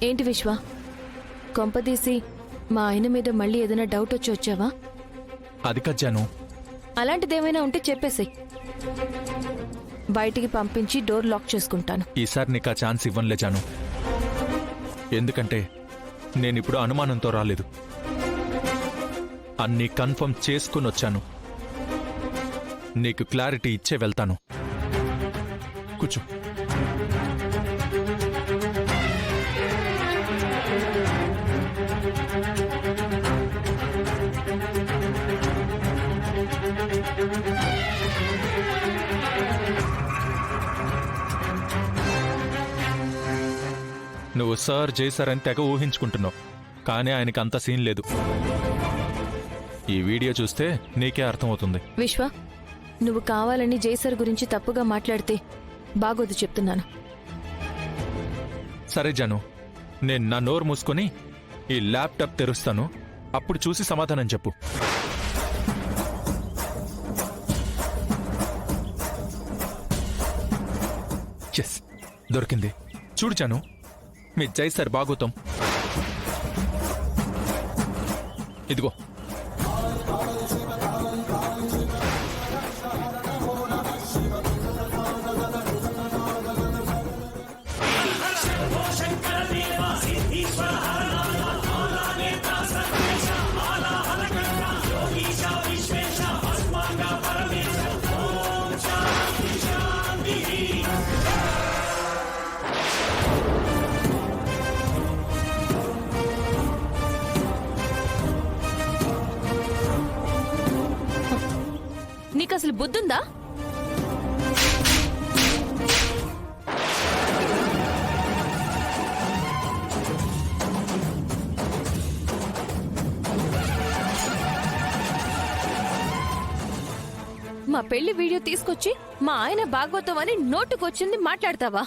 ఏంటి విశ్వ, కొంపదీసి మా ఆయన మీద మళ్ళీ ఏదైనా డౌట్ వచ్చి వచ్చావా? అది కజ్జాను. అలాంటిదేమైనా ఉంటే చెప్పేసేయ్, బయటికి పంపించి డోర్ లాక్ చేసుకుంటాను. ఈసారి నీకు ఆ ఛాన్స్ ఇవ్వనులే జాను. ఎందుకంటే నేనిప్పుడు అనుమానంతో రాలేదు, అన్నీ కన్ఫర్మ్ చేసుకుని వచ్చాను. నీకు క్లారిటీ ఇచ్చే వెళ్తాను. కూర్చో. నువ్వు సార్ చేశారని తెగ ఊహించుకుంటున్నావు, కానీ ఆయనకి అంత సీన్ లేదు. ఈ వీడియో చూస్తే నీకే అర్థమవుతుంది. విశ్వ, నువ్వు కావాలని జైసర్ గురించి తప్పుగా మాట్లాడితే బాగోదు చెప్తున్నాను. సరే జాను, నేను నా నోరు మూసుకొని ఈ ల్యాప్టాప్ తెరుస్తాను, అప్పుడు చూసి సమాధానం చెప్పు. ఎస్, దొరికింది. చూడు జాను, మీ జైసర్ బాగోతాం. ఇదిగో. నీకసలు బుద్ధుందా? మా పెళ్లి వీడియో తీసుకొచ్చి మా ఆయన బాగోతాం అని నోటుకొచ్చింది మాట్లాడతావా?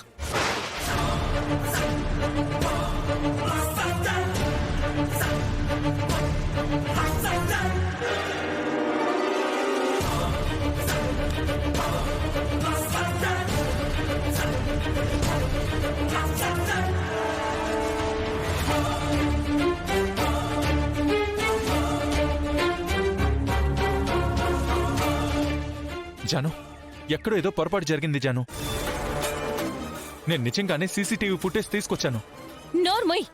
జాను, ఎక్కడో ఏదో పొరపాటు జరిగింది జాను. నేను నిజంగానే సీసీటీవీ ఫుటేజ్ తీసుకొచ్చాను. నోర్మోయ్,